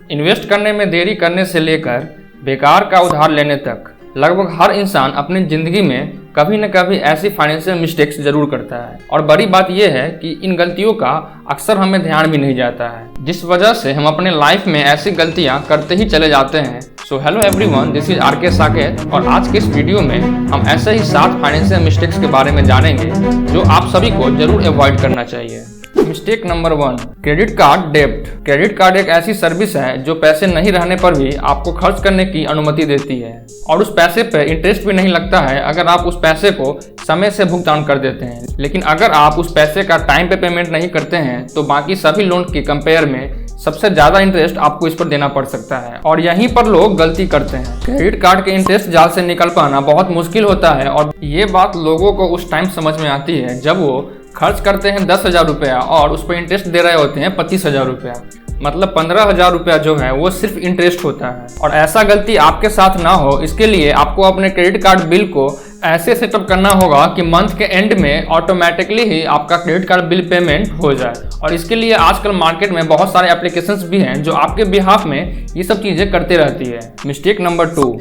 Invest करने में देरी करने से लेकर बेकार का उधार लेने तक लगभग हर इंसान अपनी ज़िंदगी में कभी न कभी ऐसी फाइनेंशियल मिस्टेक्स जरूर करता है और बड़ी बात यह है कि इन गलतियों का अक्सर हमें ध्यान भी नहीं जाता है, जिस वजह से हम अपने लाइफ में ऐसी गलतियां करते ही चले जाते हैं। So hello everyone, this is R K Saket और आज के इस वीडियो में हम ऐसे ही 7 फाइनेंशियल मिस्टेक्स के बारे में जानेंगे जो आप सभी को जरूर अवॉइड करना चाहिए। मिस्टेक नंबर 1, क्रेडिट कार्ड डेब्ट। क्रेडिट कार्ड एक ऐसी सर्विस है जो पैसे नहीं रहने पर भी आपको खर्च करने की अनुमति देती है और उस पैसे पर इंटरेस्ट भी नहीं लगता है अगर आप उस पैसे को समय से भुगतान कर देते हैं। लेकिन अगर आप उस पैसे का टाइम पे पेमेंट नहीं करते हैं तो बाकी सभी लोन के कंपेयर में सबसे ज्यादा इंटरेस्ट आपको इस पर देना पड़ सकता है और यहीं पर लोग गलती करते हैं। क्रेडिट कार्ड के इंटरेस्ट जाल से निकल पाना बहुत मुश्किल होता है और ये बात लोगों को उस टाइम समझ में आती है जब वो खर्च करते हैं 10,000 रुपया और उस पर इंटरेस्ट दे रहे होते हैं 25,000 रुपया। मतलब 15,000 रुपया जो है वो सिर्फ इंटरेस्ट होता है। और ऐसा गलती आपके साथ ना हो इसके लिए आपको अपने क्रेडिट कार्ड बिल को ऐसे सेटअप करना होगा कि मंथ के एंड में ऑटोमेटिकली ही आपका क्रेडिट कार्ड बिल पेमेंट हो जाए। और इसके लिए आजकल मार्केट में बहुत सारे एप्लीकेशंस भी हैं जो आपके बिहाफ में ये सब चीज़ें करते रहती है। Mistake number 2,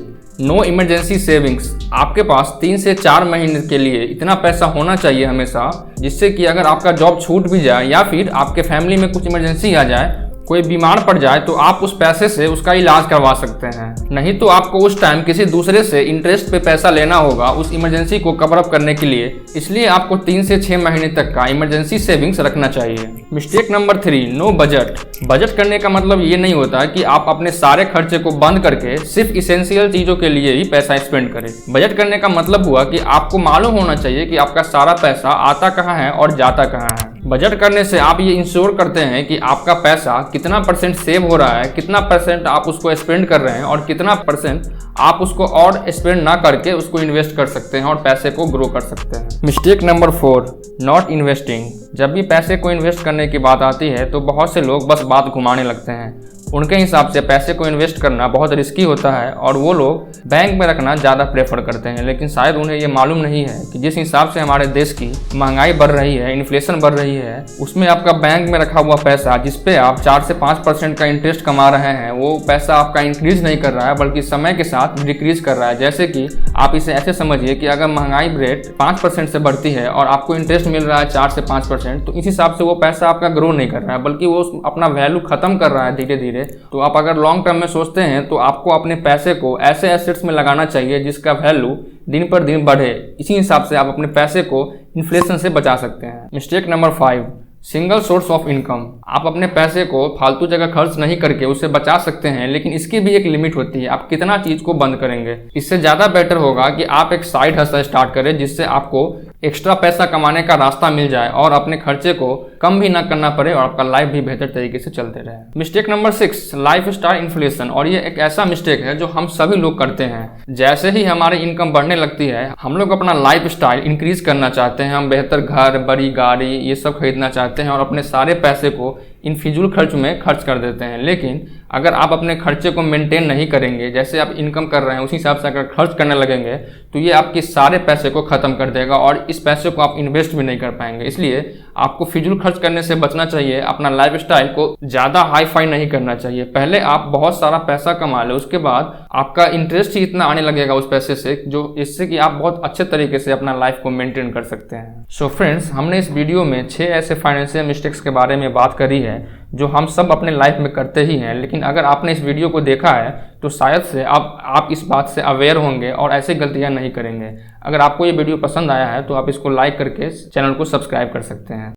no emergency savings. आपके पास 3 से 4 महीने के लिए इतना पैसा होना चाहिए हमेशा, जिससे कि अगर आपका जॉब छूट भी जाए या फिर आपके फैमिली में कुछ इमरजेंसी आ जाए, कोई बीमार पड़ जाए तो आप उस पैसे से उसका इलाज करवा सकते हैं। नहीं तो आपको उस टाइम किसी दूसरे से इंटरेस्ट पे पैसा लेना होगा उस इमरजेंसी को कवर अप करने के लिए। इसलिए आपको 3 से 6 महीने तक का इमरजेंसी सेविंग्स रखना चाहिए। Mistake number 3, no budget. Budget करने का मतलब ये नहीं होता कि आप अपने सारे खर्चे को बंद करके सिर्फ इसेंशियल चीजों के लिए ही पैसा स्पेंड करें। बजट करने का मतलब हुआ कि आपको मालूम होना चाहिए कि आपका सारा पैसा आता कहाँ है और जाता कहाँ है। बजट करने से आप ये इंश्योर करते हैं कि आपका पैसा कितना परसेंट सेव हो रहा है, कितना परसेंट आप उसको स्पेंड कर रहे हैं और कितना परसेंट आप उसको और स्पेंड ना करके उसको इन्वेस्ट कर सकते हैं और पैसे को ग्रो कर सकते हैं। Mistake number 4, not investing. जब भी पैसे को इन्वेस्ट करने की बात आती है तो बहुत से लोग बस बात घुमाने लगते हैं। उनके हिसाब से पैसे को इन्वेस्ट करना बहुत रिस्की होता है और वो लोग बैंक में रखना ज़्यादा प्रेफर करते हैं। लेकिन शायद उन्हें ये मालूम नहीं है कि जिस हिसाब से हमारे देश की महंगाई बढ़ रही है, इन्फ्लेशन बढ़ रही है, उसमें आपका बैंक में रखा हुआ पैसा जिस पे आप 4 से 5% का इंटरेस्ट कमा रहे हैं, वो पैसा आपका इंक्रीज नहीं कर रहा है बल्कि समय के साथ डिक्रीज कर रहा है। जैसे कि आप इसे ऐसे समझिए कि अगर महंगाई रेट 5% से बढ़ती है और आपको इंटरेस्ट मिल रहा है 4 से 5%, तो इस हिसाब से वो पैसा आपका ग्रो नहीं कर रहा है बल्कि वो अपना वैल्यू खत्म कर रहा है धीरे धीरे। तो आप अगर लॉन्ग टर्म में सोचते हैं तो आपको अपने पैसे को ऐसे एसेट्स में लगाना चाहिए जिसका वैल्यू दिन पर दिन बढ़े। इसी हिसाब से आप अपने पैसे को इन्फ्लेशन से बचा सकते हैं। Mistake number 5, single source of income. आप अपने पैसे को फालतू जगह खर्च नहीं करके उसे बचा सकते हैं, लेकिन इसकी भी एक लिमिट होती है। आप कितना चीज को बंद करेंगे। इससे ज्यादा बेटर होगा कि आप एक साइड हसल स्टार्ट करें जिससे आपको एक्स्ट्रा पैसा कमाने का रास्ता मिल जाए और अपने खर्चे को कम भी ना करना पड़े और आपका लाइफ भी बेहतर तरीके से चलते रहे। Mistake number 6, life style inflation. और ये एक ऐसा मिस्टेक है जो हम सभी लोग करते हैं। जैसे ही हमारी इनकम बढ़ने लगती है हम लोग अपना लाइफ स्टाइल इंक्रीज करना चाहते हैं। हम बेहतर घर, बड़ी गाड़ी, ये सब खरीदना चाहते हैं और अपने सारे पैसे को इन फिजूल खर्च में खर्च कर देते हैं। लेकिन अगर आप अपने खर्चे को मेंटेन नहीं करेंगे, जैसे आप इनकम कर रहे हैं उसी हिसाब से अगर खर्च करने लगेंगे तो ये आपके सारे पैसे को खत्म कर देगा और इस पैसे को आप इन्वेस्ट भी नहीं कर पाएंगे। इसलिए आपको फिजूल खर्च करने से बचना चाहिए। अपना लाइफस्टाइल को ज़्यादा हाई फाई नहीं करना चाहिए। पहले आप बहुत सारा पैसा कमा लें, उसके बाद आपका इंटरेस्ट ही इतना आने लगेगा उस पैसे से जो इससे कि आप बहुत अच्छे तरीके से अपना लाइफ को मेंटेन कर सकते हैं। सो फ्रेंड्स, हमने इस वीडियो में 6 ऐसे फाइनेंशियल मिस्टेक्स के बारे में बात करी है जो हम सब अपने लाइफ में करते ही हैं। लेकिन अगर आपने इस वीडियो को देखा है तो शायद से आप इस बात से अवेयर होंगे और ऐसी गलतियां नहीं करेंगे। अगर आपको ये वीडियो पसंद आया है तो आप इसको लाइक करके चैनल को सब्सक्राइब कर सकते हैं।